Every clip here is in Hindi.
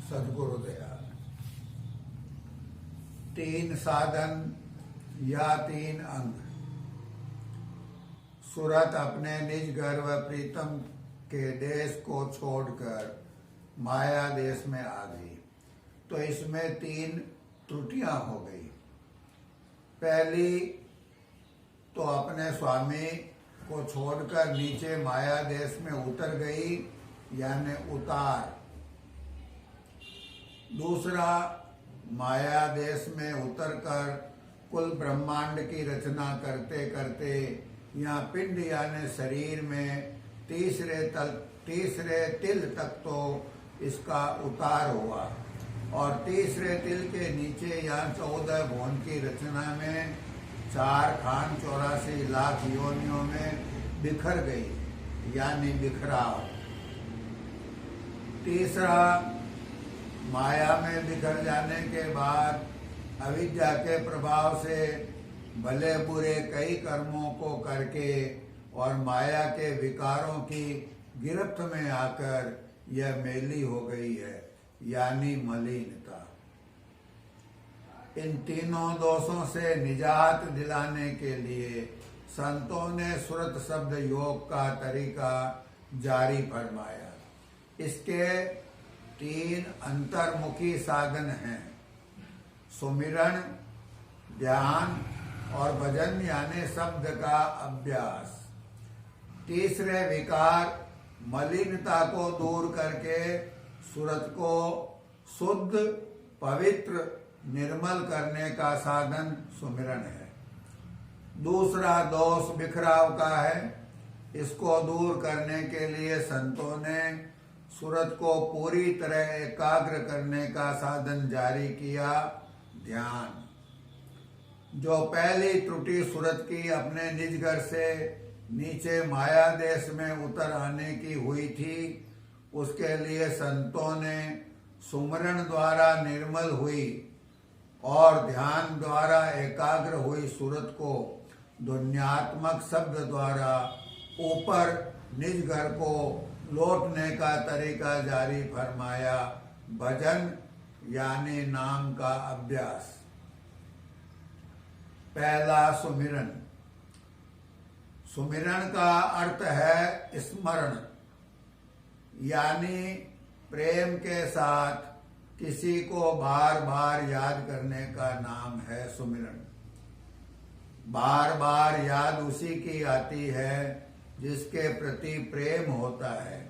सद्गुरुदयाल। तीन साधन या तीन अंग। सूरत अपने निज घर व प्रीतम के देश को छोड़कर माया देश में आ गई, तो इसमें तीन त्रुटियां हो गई। पहली तो अपने स्वामी को छोड़कर नीचे माया देश में उतर गई, यानी उतार। दूसरा, माया देश में उतरकर कुल ब्रह्मांड की रचना करते करते यहाँ पिंड यानी शरीर में तीसरे तिल तक तो इसका उतार हुआ, और तीसरे तिल के नीचे यहाँ 14 भुवन की रचना में 4 खान 84 लाख योनियों में बिखर गई, यानी बिखराव। तीसरा, माया में बिखर जाने के बाद अविद्या के प्रभाव से भले बुरे कई कर्मों को करके और माया के विकारों की गिरफ्त में आकर यह मैली हो गई है, यानी मलिनता। इन तीनों दोषों से निजात दिलाने के लिए संतों ने सुरत शब्द योग का तरीका जारी फरमाया। इसके 3 अंतर्मुखी साधन हैं: सुमिरन, ध्यान और भजन यानी शब्द का अभ्यास। तीसरे विकार मलिनता को दूर करके सूरत को शुद्ध, पवित्र, निर्मल करने का साधन सुमिरन है। दूसरा दोष बिखराव का है। इसको दूर करने के लिए संतों ने सूरत को पूरी तरह एकाग्र करने का साधन जारी किया, ध्यान। जो पहली त्रुटि सूरत की अपने निज घर से नीचे माया देश में उतर आने की हुई थी, उसके लिए संतों ने सुमरण द्वारा निर्मल हुई और ध्यान द्वारा एकाग्र हुई सूरत को ध्वन्यात्मक शब्द द्वारा ऊपर निज घर को लौटने का तरीका जारी फरमाया, भजन यानी नाम का अभ्यास। पहला, सुमिरन। सुमिरन का अर्थ है स्मरण, यानी प्रेम के साथ किसी को बार बार याद करने का नाम है सुमिरन। बार बार याद उसी की आती है जिसके प्रति प्रेम होता है।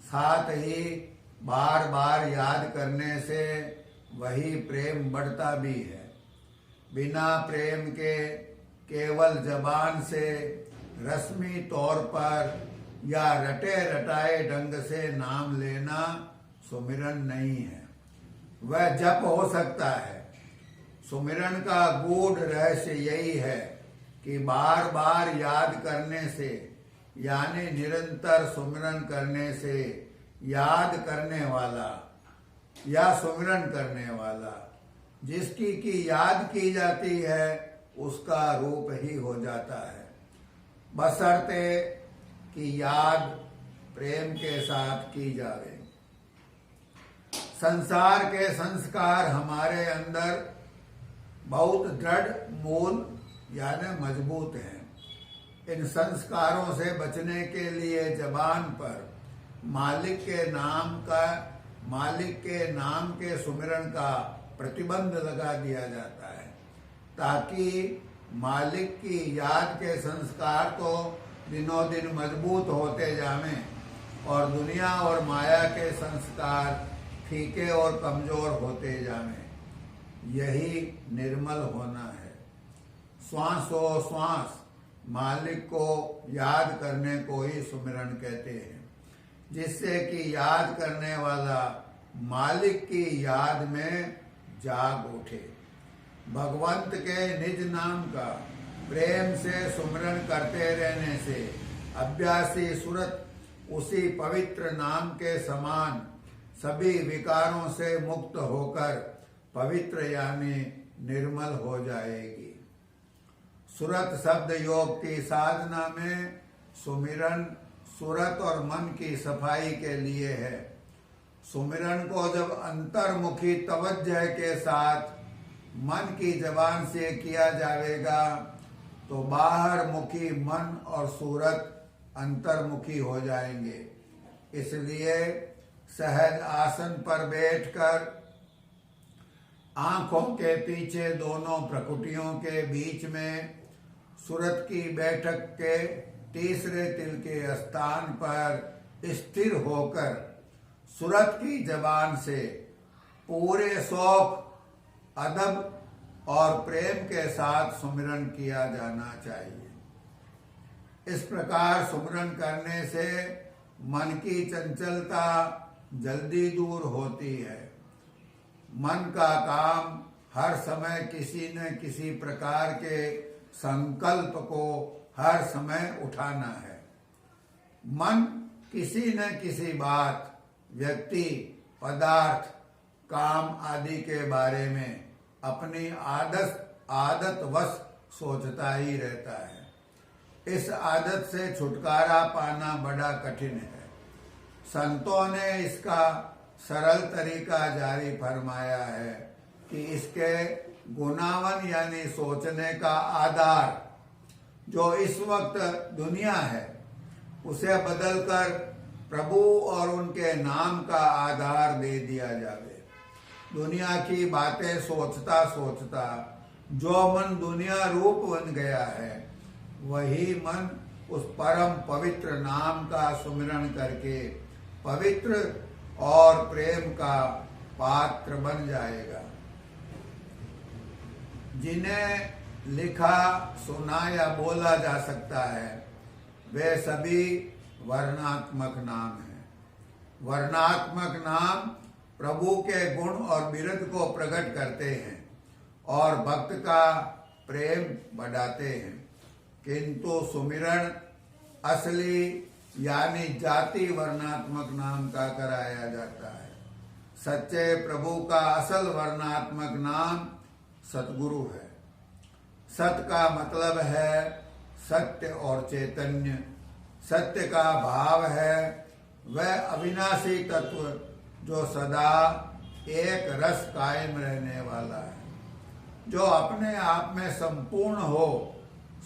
साथ ही बार बार याद करने से वही प्रेम बढ़ता भी है। बिना प्रेम के केवल जबान से रस्मी तौर पर या रटे रटाए ढंग से नाम लेना सुमिरन नहीं है, वह जप हो सकता है। सुमिरन का गूढ़ रहस्य यही है कि बार बार याद करने से, यानी निरंतर सुमिरन करने से याद करने वाला या सुमिरन करने वाला जिसकी की याद की जाती है उसका रूप ही हो जाता है, बशर्ते कि याद प्रेम के साथ की जावे। संसार के संस्कार हमारे अंदर बहुत दृढ़ मूल यानी मजबूत हैं। इन संस्कारों से बचने के लिए जबान पर मालिक के नाम के सुमिरन का प्रतिबंध लगा दिया जाता है, ताकि मालिक की याद के संस्कार तो दिनों दिन मजबूत होते जावें और दुनिया और माया के संस्कार फीके और कमजोर होते जावें। यही निर्मल होना है। श्वासो श्वास मालिक को याद करने को ही सुमिरन कहते हैं, जिससे कि याद करने वाला मालिक की याद में जाग उठे। भगवंत के निज नाम का प्रेम से सुमिरन करते रहने से अभ्यासी सूरत उसी पवित्र नाम के समान सभी विकारों से मुक्त होकर पवित्र यानी निर्मल हो जाएगी। सूरत शब्द योग की साधना में सुमिरन सूरत और मन की सफाई के लिए है। सुमिरन को जब अंतर्मुखी तवज्जह के साथ मन की जबान से किया जाएगा तो बाहर मुखी मन और सूरत अंतर्मुखी हो जाएंगे। इसलिए सहज आसन पर बैठकर आंखों के पीछे दोनों प्रकुटियों के बीच में सूरत की बैठक के तीसरे तिल के स्थान पर स्थिर होकर सूरत की जबान से पूरे शौक, अदब और प्रेम के साथ सुमिरन किया जाना चाहिए। इस प्रकार सुमिरन करने से मन की चंचलता जल्दी दूर होती है। मन का काम हर समय किसी न किसी प्रकार के संकल्प को हर समय उठाना है। मन किसी न किसी बात, व्यक्ति, पदार्थ, काम आदि के बारे में अपनी आदतवश सोचता ही रहता है। इस आदत से छुटकारा पाना बड़ा कठिन है। संतों ने इसका सरल तरीका जारी फरमाया है कि इसके गुनावन यानी सोचने का आधार जो इस वक्त दुनिया है उसे बदलकर प्रभु और उनके नाम का आधार दे दिया जावे। दुनिया की बातें सोचता सोचता जो मन दुनिया रूप बन गया है वही मन उस परम पवित्र नाम का सुमिरन करके पवित्र और प्रेम का पात्र बन जाएगा। जिन्हें लिखा, सुना या बोला जा सकता है वे सभी वर्णात्मक नाम हैं। वर्णात्मक नाम प्रभु के गुण और बिरद को प्रकट करते हैं और भक्त का प्रेम बढ़ाते हैं, किंतु सुमिरन असली यानी जाति वर्णात्मक नाम का कराया जाता है। सच्चे प्रभु का असल वर्णात्मक नाम सतगुरु है। सत का मतलब है सत्य और चैतन्य। सत्य का भाव है वह अविनाशी तत्व जो सदा एक रस कायम रहने वाला है, जो अपने आप में संपूर्ण हो,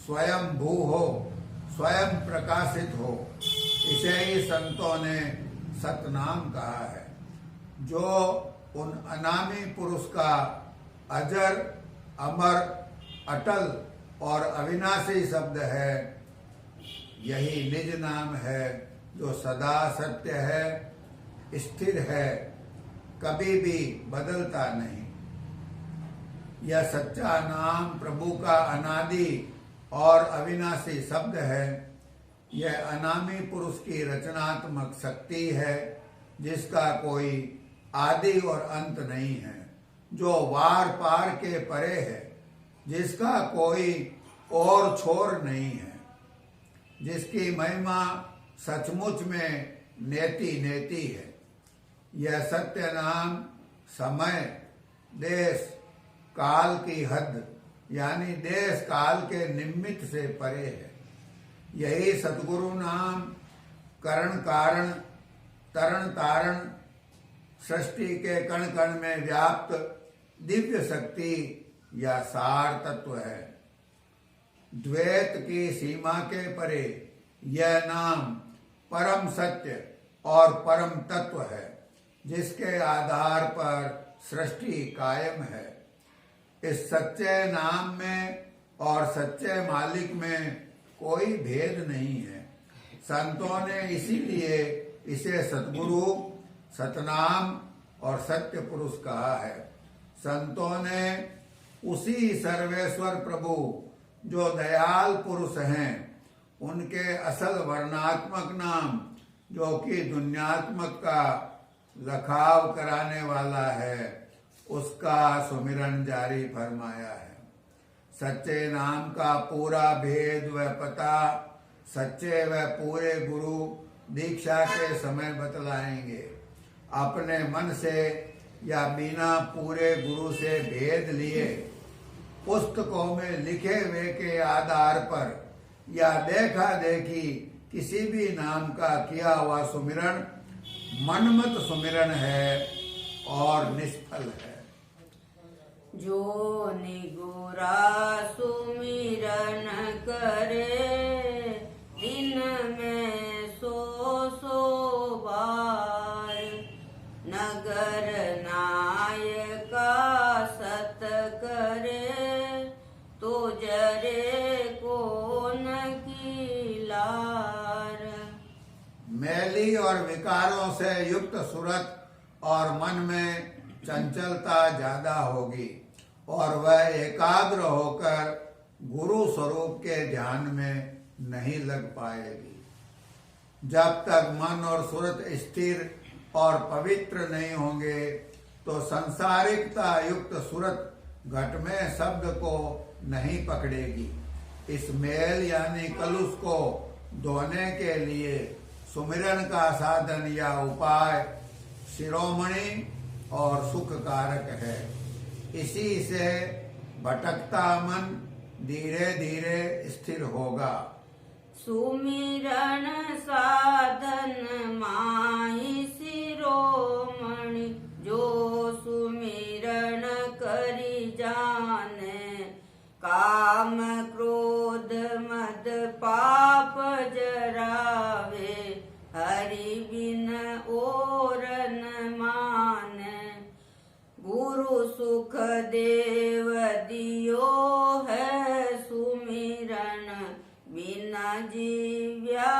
स्वयं भू हो, स्वयं प्रकाशित हो। इसे ही संतों ने सतनाम कहा है, जो उन अनामी पुरुष का अजर, अमर, अटल और अविनाशी शब्द है। यही निज नाम है जो सदा सत्य है, स्थिर है, कभी भी बदलता नहीं। यह सच्चा नाम प्रभु का अनादि और अविनाशी शब्द है। यह अनामी पुरुष की रचनात्मक शक्ति है जिसका कोई आदि और अंत नहीं है, जो वार पार के परे है, जिसका कोई और छोर नहीं है, जिसकी महिमा सचमुच में नेति नेति है। यह सत्य नाम समय, देश, काल की हद यानी देश काल के निमित्त से परे है। यही सतगुरु नाम करण कारण, तरण तारण, सृष्टि के कण कण में व्याप्त दिव्य शक्ति या सार तत्व है। द्वैत की सीमा के परे यह नाम परम सत्य और परम तत्व है, जिसके आधार पर सृष्टि कायम है। इस सच्चे नाम में और सच्चे मालिक में कोई भेद नहीं है। संतों ने इसीलिए इसे सतगुरु, सतनाम और सत्य पुरुष कहा है। संतों ने उसी सर्वेश्वर प्रभु जो दयाल पुरुष हैं उनके असल वर्णात्मक नाम जो कि दुनियात्मक का लखाव कराने वाला है उसका सुमिरन जारी फरमाया है। सच्चे नाम का पूरा भेद व पता सच्चे व पूरे गुरु दीक्षा के समय बतलाएंगे। अपने मन से या बिना पूरे गुरु से भेद लिए पुस्तकों में लिखे हुए के आधार पर या देखा देखी किसी भी नाम का किया हुआ सुमिरन मनमत सुमिरन है और निष्फल है। जो निगुरा सुमिरन करे, दिन में सौ बार। नगर नायका सत करे, तो जरे कौन की लार। मैली और विकारों से युक्त सुरत और मन में चंचलता ज्यादा होगी और वह एकाग्र होकर गुरु स्वरूप के ध्यान में नहीं लग पाएगी। जब तक मन और सुरत स्थिर और पवित्र नहीं होंगे तो संसारिकता युक्त सुरत घट में शब्द को नहीं पकड़ेगी। इस मेल यानी कलुष को धोने के लिए सुमिरन का साधन या उपाय शिरोमणि और सुख कारक है। इसी से भटकता मन धीरे धीरे स्थिर होगा। सुमिरन साधन माहि शिरोमणि, जो सुमिरन करि जाने। काम क्रोध मद पाप जरावे, हरि बिन और न माने। गुरु सुख देव दियो है सुमिरन, बिना जीव्या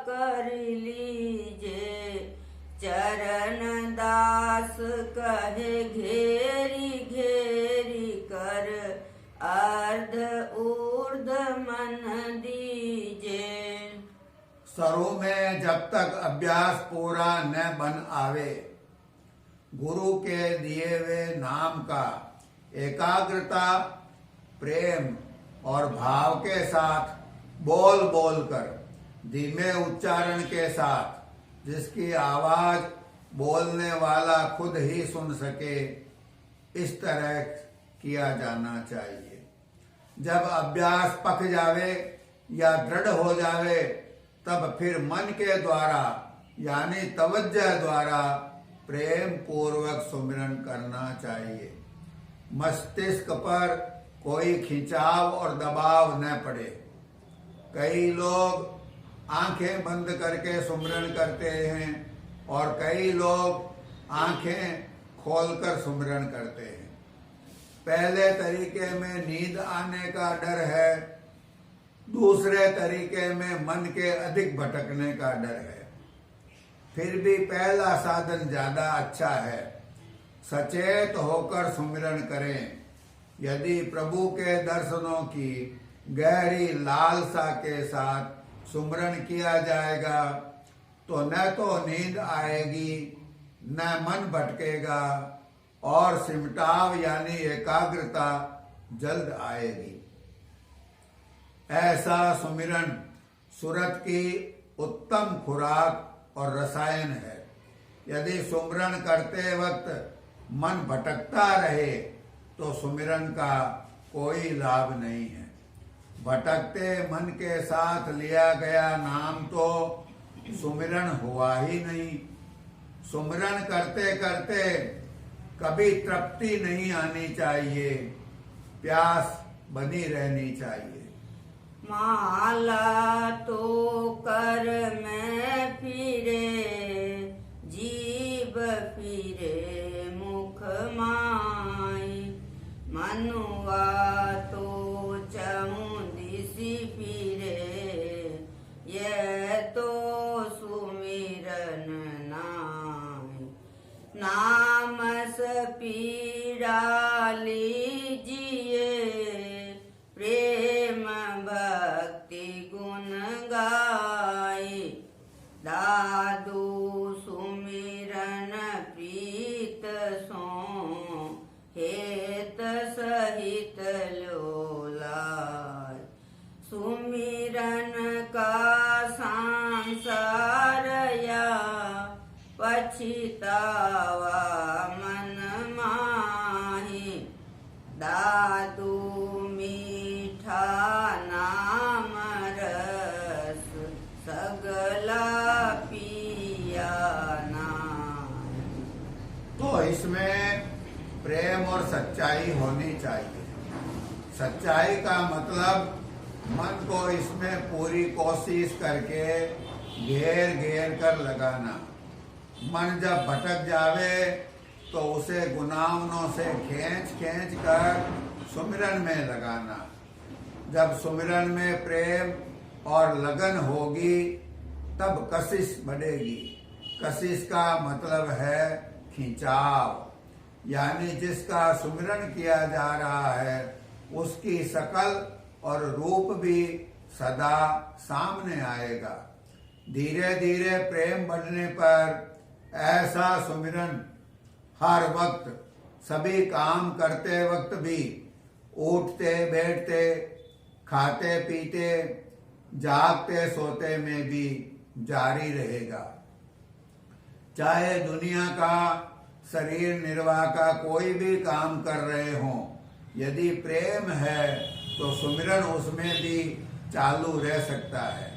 कर लीजे। चरण दास कहे घेरी घेरी कर, अर्ध ऊर्ध मन दीजे। शुरू में जब तक अभ्यास पूरा न बन आवे, गुरु के दिए हुए नाम का एकाग्रता प्रेम और भाव के साथ बोल बोल कर धीमे उच्चारण के साथ, जिसकी आवाज बोलने वाला खुद ही सुन सके, इस तरह किया जाना चाहिए। जब अभ्यास पक जावे या दृढ़ हो जावे, तब फिर मन के द्वारा यानी तवज्जह द्वारा प्रेम पूर्वक सुमिरन करना चाहिए। मस्तिष्क पर कोई खिंचाव और दबाव न पड़े। कई लोग आंखें बंद करके सुमिरन करते हैं और कई लोग आंखें खोलकर सुमिरन करते हैं। पहले तरीके में नींद आने का डर है, दूसरे तरीके में मन के अधिक भटकने का डर है। फिर भी पहला साधन ज्यादा अच्छा है। सचेत होकर सुमिरन करें। यदि प्रभु के दर्शनों की गहरी लालसा के साथ सुमिरन किया जाएगा तो न तो नींद आएगी, न मन भटकेगा और सिमटाव यानी एकाग्रता जल्द आएगी। ऐसा सुमिरन सुरत की उत्तम खुराक और रसायन है। यदि सुमिरन करते वक्त मन भटकता रहे तो सुमिरन का कोई लाभ नहीं है। भटकते मन के साथ लिया गया नाम तो सुमिरन हुआ ही नहीं। सुमिरन करते करते कभी तृप्ति नहीं आनी चाहिए, प्यास बनी रहनी चाहिए। माला तो कर में फिरे, जीव फिरे मुख माई। मनुआ तो चमुंदिसी फिरे, ये तो सुमिरन नाई। नाम से पीड़ा लीजिए, प्रेम भक्ति गुण गाई। दादू सुमिरन प्रीत सो, हेत सहित लोलाय। सुमिरन का संसार या, पछितावा मन माही। दादू मीठा नाम रस, सगला पिया ना। तो इसमें प्रेम और सच्चाई होनी चाहिए। सच्चाई का मतलब मन को इसमें पूरी कोशिश करके घेर घेर कर लगाना। मन जब भटक जावे तो उसे गुनाहों से खींच खींच कर सुमिरन में लगाना। जब सुमिरन में प्रेम और लगन होगी तब कशिश बढ़ेगी। कशिश का मतलब है खिंचाव, यानी जिसका सुमिरन किया जा रहा है उसकी शकल और रूप भी सदा सामने आएगा। धीरे धीरे प्रेम बढ़ने पर ऐसा सुमिरन हर वक्त, सभी काम करते वक्त भी, उठते बैठते, खाते पीते, जागते सोते में भी जारी रहेगा। चाहे दुनिया का शरीर निर्वाह का कोई भी काम कर रहे हों, यदि प्रेम है तो सुमिरन उसमें भी चालू रह सकता है।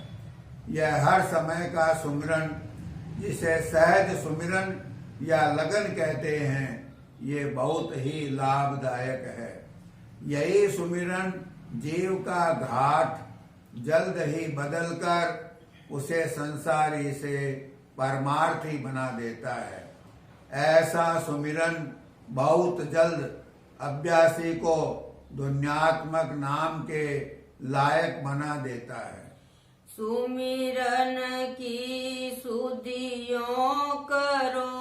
यह हर समय का सुमिरन, जिसे सहज सुमिरन या लगन कहते हैं, ये बहुत ही लाभदायक है। यही सुमिरन जीव का घाट जल्द ही बदलकर उसे संसारी से परमार्थी बना देता है। ऐसा सुमिरन बहुत जल्द अभ्यासी को दुन्यात्मक नाम के लायक बना देता है। सुमिरन की सुधियों करो